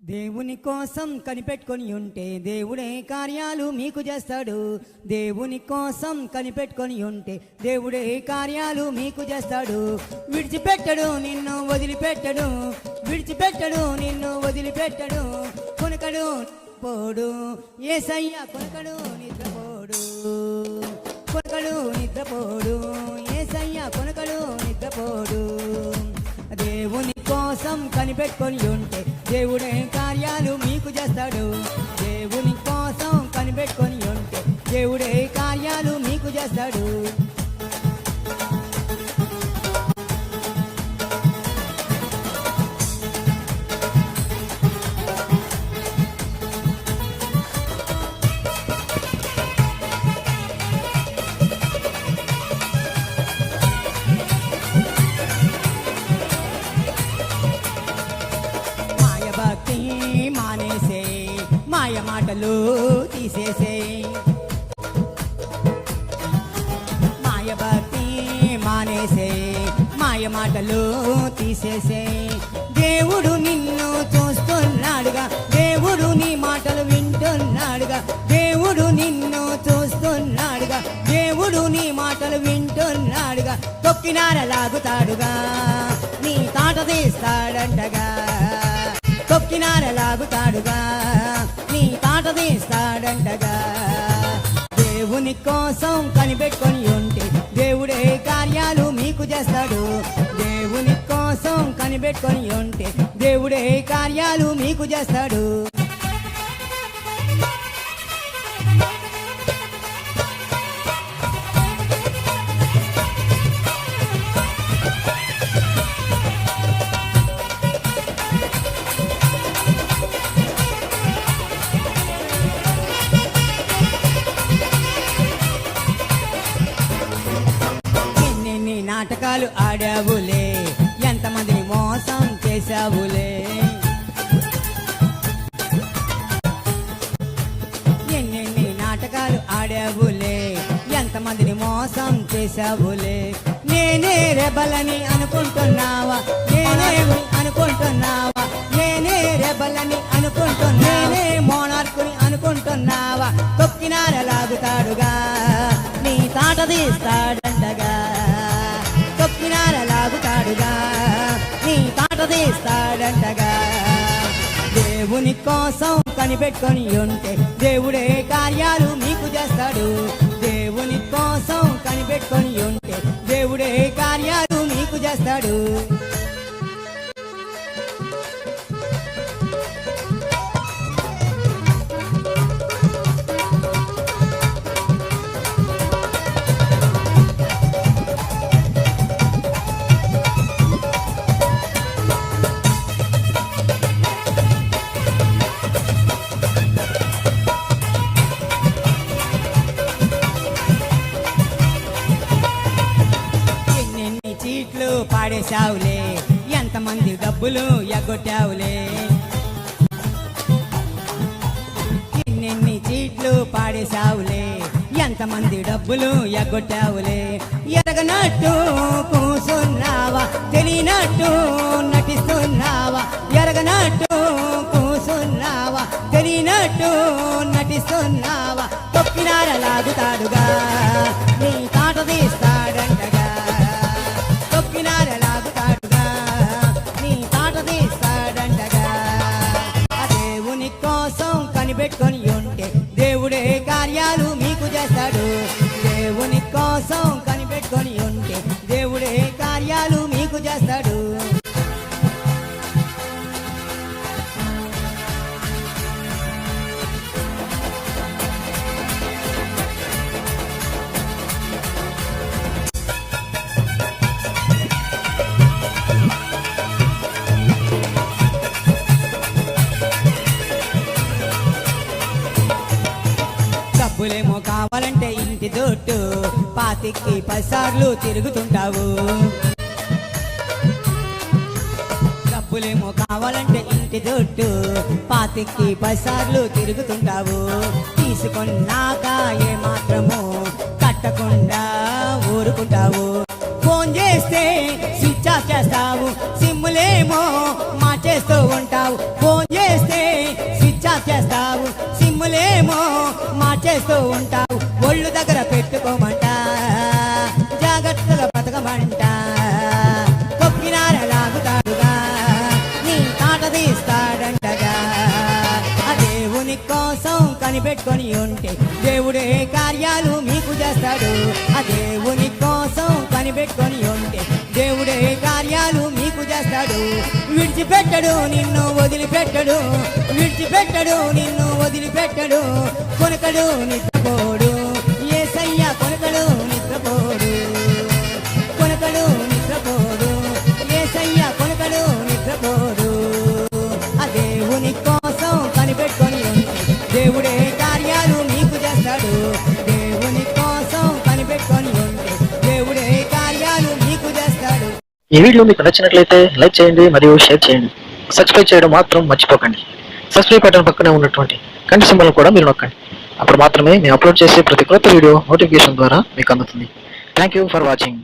దేవుని కోసం కనిపెట్టుకొని ఉంటే దేవుడే కార్యాలు మీకు చేస్తాడు. దేవుని కోసం కనిపెట్టుకొని ఉంటే దేవుడే కార్యాలు మీకు చేస్తాడు. విడిచిపెట్టడు నిన్ను వదిలిపెట్టడు, విడిచిపెట్టడు నిన్ను వదిలిపెట్టడు. కొనకడు పోడు యేసయ్య, కొనకడు నిద్రపోడు, కొనకడు నిద్రపోడు యేసయ్య, కొనకడు నిద్రపోడు. దేవుని కోసం కనిపెట్టుకొని ఉంటే దేవుడే కార్యాలు మీకు చేస్తాడు. దేవుని కోసం కనిపెట్టుకొని ఉంటే దేవుడే కార్యాలు మీకు చేస్తాడు. మాయ మాటలు తీసేసే, మాయ భక్తి మానేసే, మాయ మాటలు తీసేసే. దేవుడు నిన్ను చూస్తున్నాడుగా, దేవుడు నీ మాటలు వింటున్నాడుగా, దేవుడు నిన్ను చూస్తున్నాడుగా, దేవుడు నీ మాటలు వింటున్నాడుగా. తొక్కినార లాగుతాడుగా, నీ తాట తీస్తాడంటగా, తొక్కినార లాగుతాడుగా, నీ తాట తీస్తాడంటగా. దేవుని కోసం కనిపెట్టుకొని ఉంటే దేవుడే కార్యాలు మీకు చేస్తాడు. దేవుని కోసం కనిపెట్టుకొని ఉంటే దేవుడే కార్యాలు మీకు చేస్తాడు. నాటకాలు ఆడావులే, ఎంతమందిని మోసం చేశావులే, ఎన్నెన్ని నాటకాలు ఆడావులే, ఎంతమందిని మోసం చేశావులే. నేనే రెబలని అనుకుంటున్నావా, నేనే అనుకుంటున్నావా, నేనే రెబలని అనుకుంటున్నా, నేనే మోనార్కుని అనుకుంటున్నావా. తొక్కినార లాగుతాడుగా, నీ తాట తీస్తాడంటగా, తొక్కినార లాగుతాడుగా, నీ తాట తీస్తాడంటగా. దేవుని కోసం కనిపెట్టుకొని ఉంటే దేవుడే కార్యాలు మీకు చేస్తాడు. దేవుని కోసం కనిపెట్టుకొని ఉంటే దేవుడే కార్యాలు మీకు చేస్తాడు. చీట్లు పాడేశావులే, ఎంతమంది డబ్బులు ఎగ్గొట్టావులే, ఎన్నెన్ని చీట్లు పాడేశావులే, ఎంతమంది డబ్బులు ఎగ్గొట్టావులే. ఎరగనట్టు కూసున్నావా, తెలియనట్టు నటిస్తున్నావా, ఎరగనట్టు కూసున్నావా, తెలియనట్టు నటిస్తున్నావా. తొక్కినార లాగుతాడుగా, నీ తాట తీస్తాడంటగా, తొక్కినార లాగుతాడుగా, నీ తాట తీస్తాడంటగా. దేవుని కోసం కనిపెట్టుకొని ఉంటే దేవుడే కార్యాలు మీకు చేస్తాడు. దేవుని కోసం కనిపెట్టుకొని ఉంటే దేవుడే కార్యాలు మీకు చేస్తాడు. డబ్బులేమో కావాలంటే ఇంటి దొట్టు, పాతికి 10 సార్లు తిరుగుతుంటావు. డబ్బులేమో కావాలంటే ఇంటి దొట్టు, పాతికి 10 సార్లు తిరుగుతుంటావు. తీసుకున్నాక ఏ మాత్రము కట్టకుండా ఊరుకుంటావు. ఫోన్ చేస్తే స్విచ్ ఆఫ్ చేస్తావు, సిమ్ములేమో మార్చేస్తూ ఉంటావు. ఫోన్ చేస్తే చేస్తూ ఉంటావు ఒళ్ళు దగ్గర పెట్టుకోమంట జాగ్రత్తగా బతకమంట కొక్కినార లాగుతాడుగా నీ తాట తీస్తాడంటగా ఆ దేవుని కోసం కనిపెట్టుకొని ఉంటే దేవుడే కార్యాలు మీకు చేస్తాడు ఆ దేవుని కోసం కనిపెట్టుకొని ఉంటే దేవుడే కార్యాలు మీకు చేస్తాడు విడిచిపెట్టడు నిన్ను వదిలిపెట్టడు విడిచిపెట్టడు నిన్ను వదిలిపెట్టడు కొనకడు నిద్రపోడు యేసయ్య కొనకడు నిద్రపోడు కొనకడు నిద్రపోడు యేసయ్య కొనకడు నిద్రపోడు ఆ దేవుని కోసం కనిపెట్టుకొని ఉంటే దేవుడే కార్యాలు మీకు చేస్తాడు దేవుని కోసం కనిపెట్టుకొని ఉంటే దేవుడే కార్యాలు మీకు చేస్తాడు. ఈ వీడియో మీకు నచ్చినట్లయితే లైక్ చేయండి మరియు షేర్ చేయండి. సబ్స్క్రైబ్ చేయడం మాత్రం మర్చిపోకండి. సబ్స్క్రైబ్ బటన్ పక్కనే ఉన్నటువంటి గంట సింబల్ కూడా మీరు నొక్కండి. అప్పుడు మాత్రమే మేము అప్లోడ్ చేసే ప్రతి కొత్త వీడియో నోటిఫికేషన్ ద్వారా మీకు అందుతుంది. Thank you for watching.